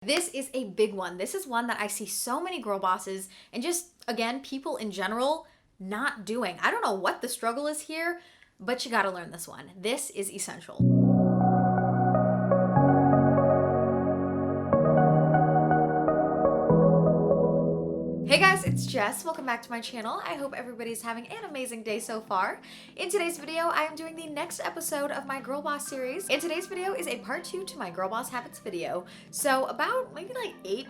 This is a big one. This is one that I see so many girl bosses and just, again, people in general not doing. I don't know what the struggle is here, but you gotta learn this one. This is essential. Hey guys, it's Jess. Welcome back to my channel. I hope everybody's having an amazing day so far. In today's video, I am doing the next episode of my Girl Boss series. And today's video is a part 2 to my Girl Boss Habits video. So about maybe like 9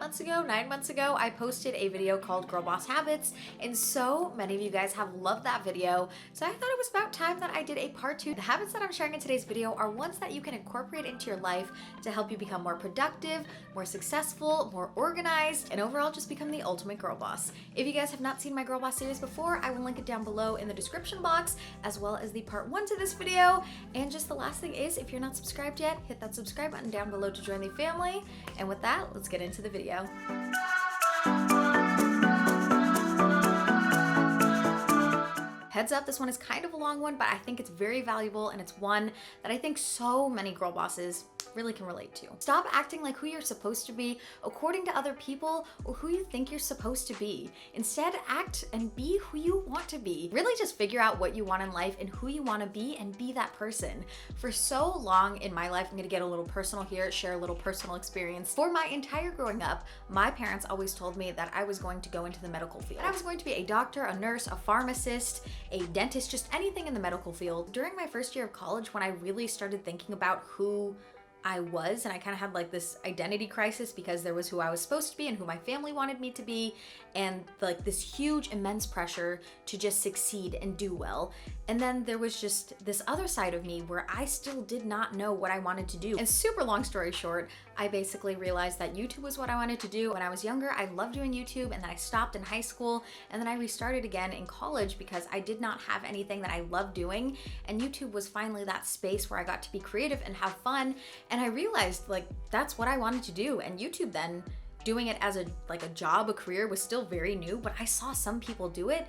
months ago, I posted a video called Girl Boss Habits, and so many of you guys have loved that video. So I thought it was about time that I did a part 2. The habits that I'm sharing in today's video are ones that you can incorporate into your life to help you become more productive, more successful, more organized, and overall just become the ultimate girl boss. If you guys have not seen my Girl Boss series before, I will link it down below in the description box, as well as the part 1 to this video. And just the last thing is, if you're not subscribed yet, hit that subscribe button down below to join the family. And with that, let's get into the video. Heads up, this one is kind of a long one, but I think it's very valuable, and it's one that I think so many girl bosses really can relate to. Stop acting like who you're supposed to be according to other people or who you think you're supposed to be. Instead, act and be who you want to be. Really just figure out what you want in life and who you want to be, and be that person. For so long in my life, I'm gonna get a little personal here, share a little personal experience. For my entire growing up, my parents always told me that I was going to go into the medical field. I was going to be a doctor, a nurse, a pharmacist, a dentist, just anything in the medical field. During my first year of college, when I really started thinking about who I was, and I kind of had like this identity crisis, because there was who I was supposed to be and who my family wanted me to be, and like this huge immense pressure to just succeed and do well. And then there was just this other side of me where I still did not know what I wanted to do. And super long story short, I basically realized that YouTube was what I wanted to do. When I was younger, I loved doing YouTube, and then I stopped in high school, and then I restarted again in college because I did not have anything that I loved doing, and YouTube was finally that space where I got to be creative and have fun. And I realized like that's what I wanted to do. And YouTube, then doing it as a job, a career, was still very new, but I saw some people do it,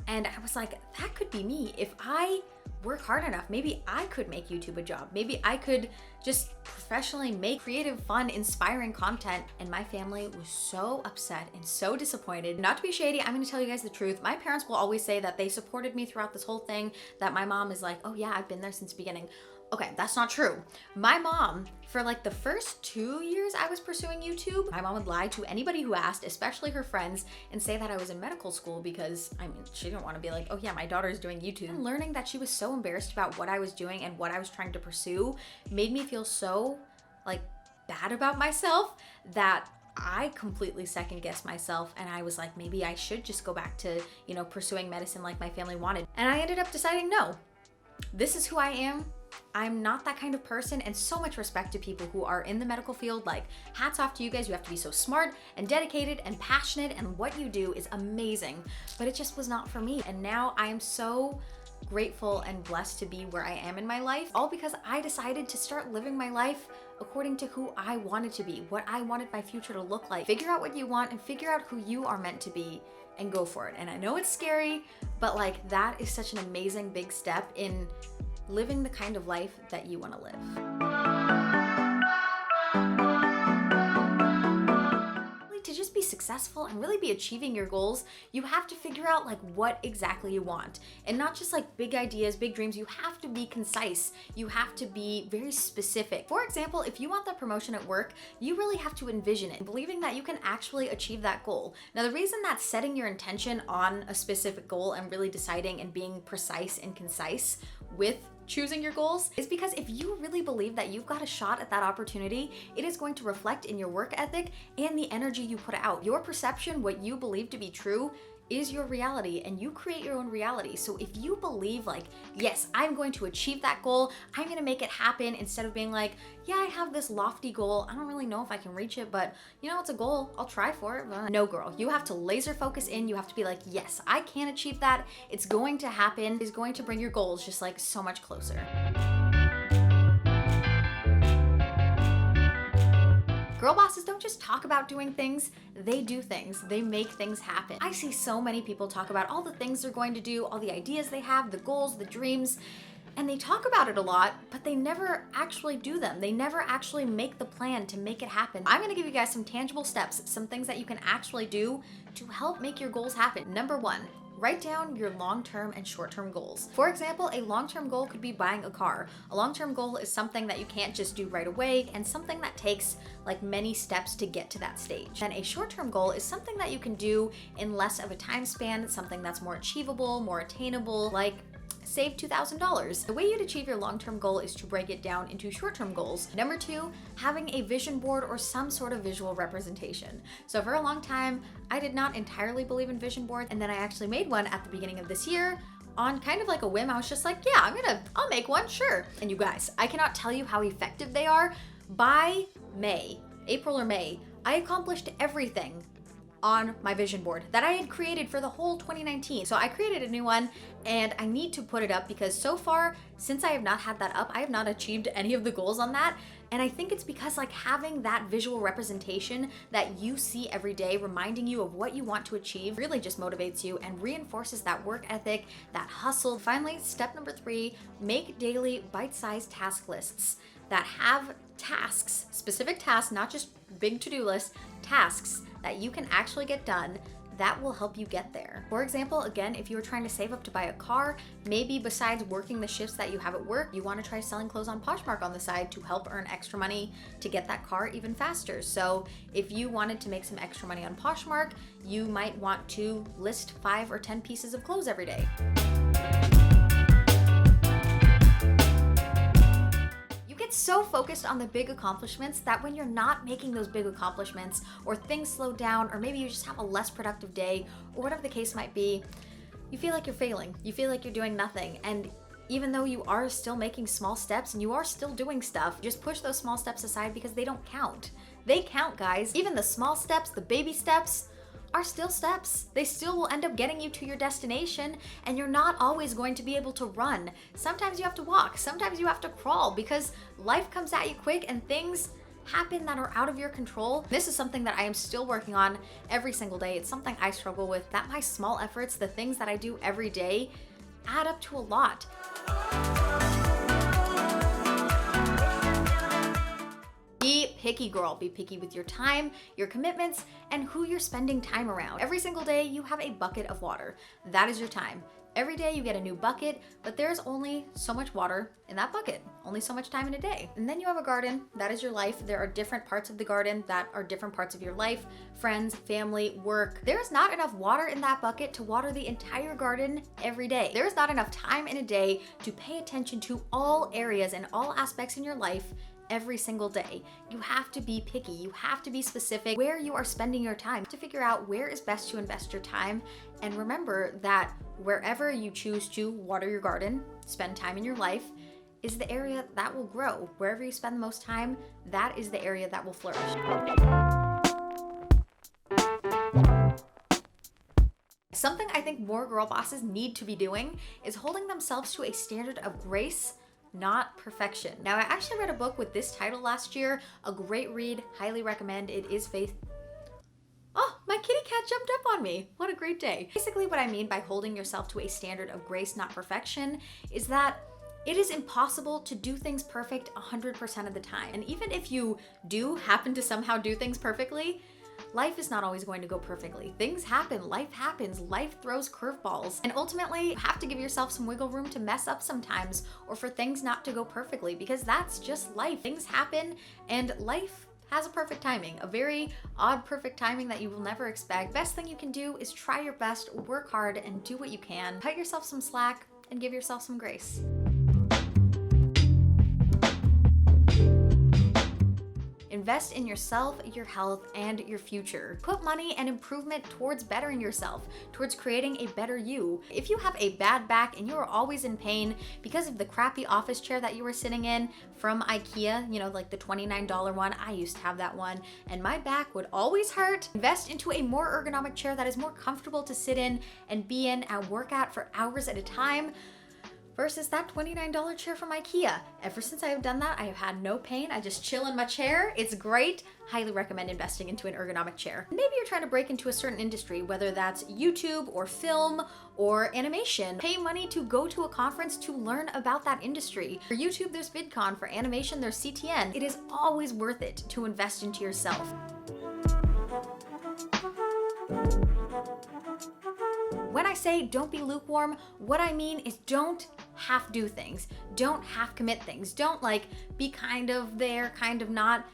and I was like, that could be me. If I work hard enough, maybe I could make YouTube a job. Maybe I could just professionally make creative, fun, inspiring content. And my family was so upset and so disappointed. Not to be shady, I'm gonna tell you guys the truth. My parents will always say that they supported me throughout this whole thing, that my mom is like, oh yeah, I've been there since the beginning. Okay, that's not true. My mom, for like the first 2 years I was pursuing YouTube, my mom would lie to anybody who asked, especially her friends, and say that I was in medical school, because I mean, she didn't want to be like, oh yeah, my daughter's doing YouTube. And learning that she was so embarrassed about what I was doing and what I was trying to pursue made me feel so like bad about myself that I completely second guessed myself, and I was like, maybe I should just go back to, you know, pursuing medicine like my family wanted. And I ended up deciding, no, this is who I am. I'm not that kind of person. And so much respect to people who are in the medical field. Like, hats off to you guys. You have to be so smart and dedicated and passionate, and what you do is amazing, but it just was not for me. And now I am so grateful and blessed to be where I am in my life, all because I decided to start living my life according to who I wanted to be, what I wanted my future to look like. Figure out what you want and figure out who you are meant to be, and go for it. And I know it's scary, but like, that is such an amazing big step in living the kind of life that you want to live. To just be successful and really be achieving your goals, you have to figure out like what exactly you want, and not just like big ideas, big dreams. You have to be concise. You have to be very specific. For example, if you want that promotion at work, you really have to envision it, believing that you can actually achieve that goal. Now, the reason that setting your intention on a specific goal and really deciding and being precise and concise with choosing your goals is because if you really believe that you've got a shot at that opportunity, it is going to reflect in your work ethic and the energy you put out. Your perception, what you believe to be true, is your reality, and you create your own reality. So if you believe like, yes, I'm going to achieve that goal, I'm gonna make it happen, instead of being like, yeah, I have this lofty goal, I don't really know if I can reach it, but you know, it's a goal, I'll try for it. No, girl, you have to laser focus in. You have to be like, yes, I can achieve that. It's going to happen. It's going to bring your goals just like so much closer. Girl bosses don't just talk about doing things, they do things. They make things happen. I see so many people talk about all the things they're going to do, all the ideas they have, the goals, the dreams, And they talk about it a lot, but they never actually do them. They never actually make the plan to make it happen. I'm gonna give you guys some tangible steps, some things that you can actually do to help make your goals happen. Number one, write down your long-term and short-term goals. For example, a long-term goal could be buying a car. A long-term goal is something that you can't just do right away and something that takes like many steps to get to that stage. And a short-term goal is something that you can do in less of a time span, something that's more achievable, more attainable, like save $2,000. The way you'd achieve your long-term goal is to break it down into short-term goals. Number two, having a vision board or some sort of visual representation. So for a long time, I did not entirely believe in vision boards, and then I actually made one at the beginning of this year on kind of like a whim. I was just like, yeah, I'll make one, sure. And you guys, I cannot tell you how effective they are. By April or May, I accomplished everything on my vision board that I had created for the whole 2019. So I created a new one and I need to put it up because so far, since I have not had that up, I have not achieved any of the goals on that. And I think it's because like having that visual representation that you see every day, reminding you of what you want to achieve, really just motivates you and reinforces that work ethic, that hustle. Finally, step number three, make daily bite-sized task lists that have tasks, specific tasks, not just big to-do lists, tasks that you can actually get done that will help you get there. For example, again, if you were trying to save up to buy a car, maybe besides working the shifts that you have at work, you want to try selling clothes on Poshmark on the side to help earn extra money to get that car even faster. So if you wanted to make some extra money on Poshmark, you might want to list 5 or 10 pieces of clothes every day. So focused on the big accomplishments that when you're not making those big accomplishments or things slow down or maybe you just have a less productive day or whatever the case might be, you feel like you're failing. You feel like you're doing nothing. And even though you are still making small steps and you are still doing stuff, just push those small steps aside because they don't count. They count, guys. Even the small steps, the baby steps, are still steps. They still will end up getting you to your destination, and you're not always going to be able to run. Sometimes you have to walk, sometimes you have to crawl because life comes at you quick and things happen that are out of your control. This is something that I am still working on every single day. It's something I struggle with, that my small efforts, the things that I do every day, add up to a lot. Be picky, girl. Be picky with your time, your commitments, and who you're spending time around. Every single day, you have a bucket of water. That is your time. Every day you get a new bucket, but there's only so much water in that bucket, only so much time in a day. And then you have a garden, that is your life. There are different parts of the garden that are different parts of your life, friends, family, work. There's not enough water in that bucket to water the entire garden every day. There's not enough time in a day to pay attention to all areas and all aspects in your life every single day. You have to be picky. You have to be specific where you are spending your time to figure out where is best to invest your time. And remember that wherever you choose to water your garden, spend time in your life, is the area that will grow. Wherever you spend the most time, that is the area that will flourish. Something I think more girl bosses need to be doing is holding themselves to a standard of grace, not perfection. Now, I actually read a book with this title last year, a great read, highly recommend. It is Faith. Oh, my kitty cat jumped up on me. What a great day. Basically, what I mean by holding yourself to a standard of grace, not perfection, is that it is impossible to do things perfect 100% of the time. And even if you do happen to somehow do things perfectly, life is not always going to go perfectly. Things happen, life happens, life throws curveballs. And ultimately, you have to give yourself some wiggle room to mess up sometimes or for things not to go perfectly because that's just life. Things happen and life has a perfect timing, a very odd perfect timing that you will never expect. Best thing you can do is try your best, work hard, and do what you can. Cut yourself some slack and give yourself some grace. Invest in yourself, your health, and your future. Put money and improvement towards bettering yourself, towards creating a better you. If you have a bad back and you are always in pain because of the crappy office chair that you were sitting in from IKEA, you know, like the $29 one, I used to have that one, and my back would always hurt, invest into a more ergonomic chair that is more comfortable to sit in and be in and work at for hours at a time. versus that $29 chair from IKEA. Ever since I have done that, I have had no pain. I just chill in my chair. It's great. Highly recommend investing into an ergonomic chair. Maybe you're trying to break into a certain industry, whether that's YouTube or film or animation. Pay money to go to a conference to learn about that industry. For YouTube, there's VidCon. For animation, there's CTN. It is always worth it to invest into yourself. When I say don't be lukewarm, what I mean is don't half do things. Don't half commit things. Don't like be kind of there, kind of not.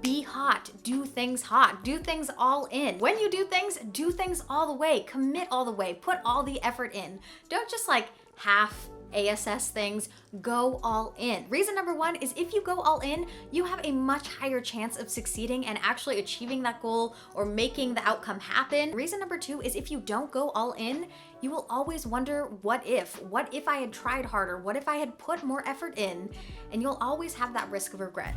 Be hot. Do things hot. Do things all in. When you do things all the way. Commit all the way. Put all the effort in. Don't just like half ASS things, go all in. Reason number one is if you go all in, you have a much higher chance of succeeding and actually achieving that goal or making the outcome happen. Reason number two is if you don't go all in, you will always wonder what if I had tried harder? What if I had put more effort in? And you'll always have that risk of regret.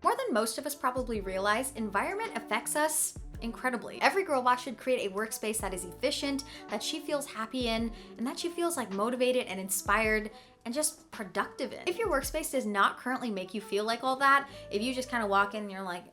More than most of us probably realize, environment affects us incredibly. Every girl boss should create a workspace that is efficient, that she feels happy in, and that she feels like motivated and inspired and just productive in. If your workspace does not currently make you feel like all that, if you just kind of walk in and you're like,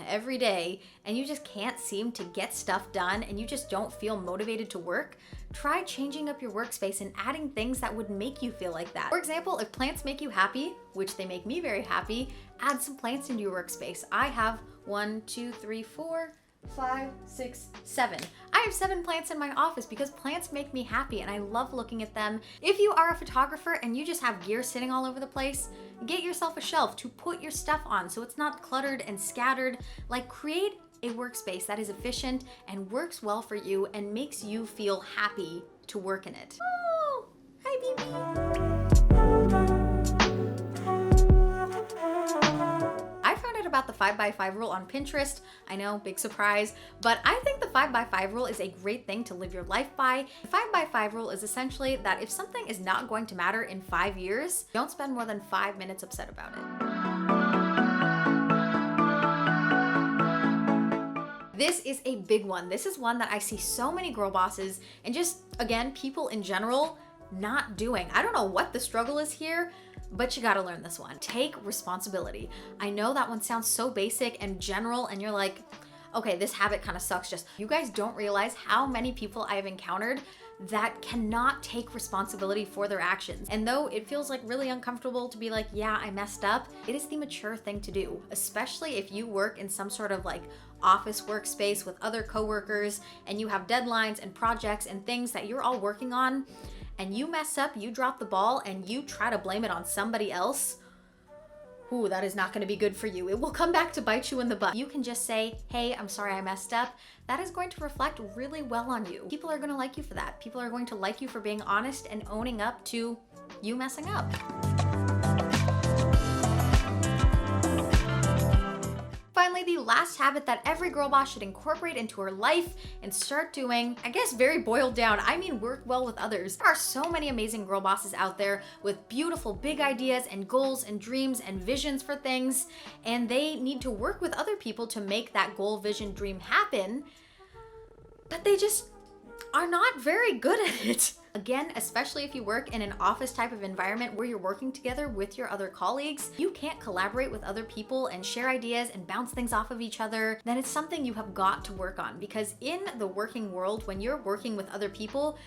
every day, and you just can't seem to get stuff done and you just don't feel motivated to work, try changing up your workspace and adding things that would make you feel like that. For example, if plants make you happy, which they make me very happy, add some plants into your workspace. I have 1, 2, 3, 4, 5, 6, 7. I have 7 plants in my office because plants make me happy and I love looking at them. If you are a photographer and you just have gear sitting all over the place, get yourself a shelf to put your stuff on so it's not cluttered and scattered. Like, create a workspace that is efficient and works well for you and makes you feel happy to work in it. Oh, hi, baby. About the 5x5 rule on Pinterest. I know, big surprise, but I think the 5x5 rule is a great thing to live your life by. The 5x5 rule is essentially that if something is not going to matter in 5 years, don't spend more than 5 minutes upset about it. This is a big one. This is one that I see so many girl bosses and just, again, people in general not doing. I don't know what the struggle is here, but you gotta learn this one. Take responsibility. I know that one sounds so basic and general and you're like, okay, this habit kind of sucks. Just, you guys don't realize how many people I have encountered that cannot take responsibility for their actions. And though it feels like really uncomfortable to be like, yeah, I messed up, it is the mature thing to do, especially if you work in some sort of like office workspace with other coworkers and you have deadlines and projects and things that you're all working on, and you mess up, you drop the ball, and you try to blame it on somebody else, ooh, that is not gonna be good for you. It will come back to bite you in the butt. You can just say, hey, I'm sorry I messed up. That is going to reflect really well on you. People are gonna like you for that. People are going to like you for being honest and owning up to you messing up. Finally, the last habit that every girl boss should incorporate into her life and start doing, I guess very boiled down, I mean work well with others. There are so many amazing girl bosses out there with beautiful big ideas and goals and dreams and visions for things, and they need to work with other people to make that goal, vision, dream happen, but they just are not very good at it. Again, especially if you work in an office type of environment where you're working together with your other colleagues, you can't collaborate with other people and share ideas and bounce things off of each other, then it's something you have got to work on. Because in the working world, when you're working with other people,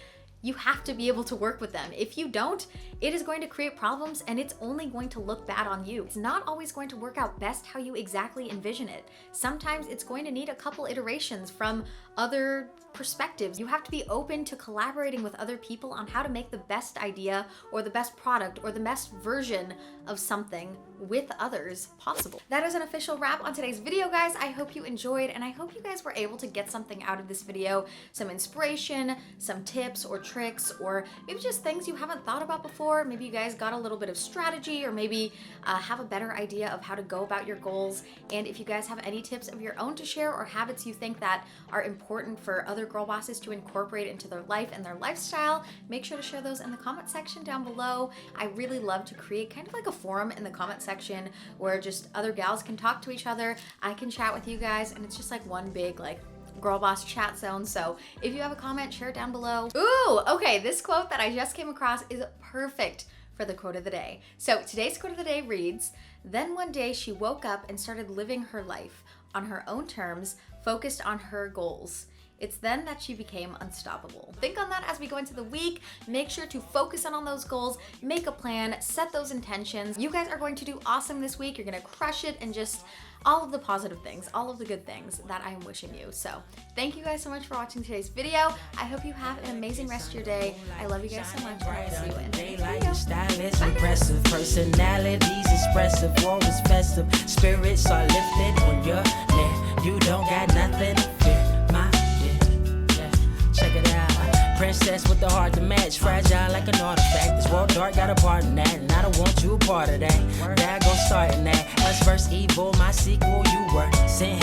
you have to be able to work with them. If you don't, it is going to create problems and it's only going to look bad on you. It's not always going to work out best how you exactly envision it. Sometimes it's going to need a couple iterations from other perspectives. You have to be open to collaborating with other people on how to make the best idea or the best product or the best version of something with others possible. That is an official wrap on today's video, guys. I hope you enjoyed and I hope you guys were able to get something out of this video, some inspiration, some tips or tricks, or maybe just things you haven't thought about before. Maybe you guys got a little bit of strategy or maybe have a better idea of how to go about your goals. And if you guys have any tips of your own to share or habits you think that are important for other girl bosses to incorporate into their life and their lifestyle, make sure to share those in the comment section down below. I really love to create kind of like a forum in the comment section where just other gals can talk to each other. I can chat with you guys and it's just like one big like Girl Boss chat zone. So if you have a comment, share it down below. Ooh, okay, this quote that I just came across is perfect for the quote of the day. So today's quote of the day reads, "Then one day she woke up and started living her life on her own terms, focused on her goals. It's then that she became unstoppable." Think on that as we go into the week. Make sure to focus in on those goals, make a plan, set those intentions. You guys are going to do awesome this week. You're gonna crush it, and just all of the positive things, all of the good things that I am wishing you. So thank you guys so much for watching today's video. I hope you have an amazing rest of your day. I love you guys so much, and I'll see you in the next video. Style is impressive, personalities expressive, war is festive, spirits are lifted when you're lit. You don't got nothing to fear, my dear. Check it out. Princess with the heart to match, fragile like an artifact. This world dark got a part in that, and I don't want you a part of that. There I go starting that. Us versus evil, my sequel, you were sent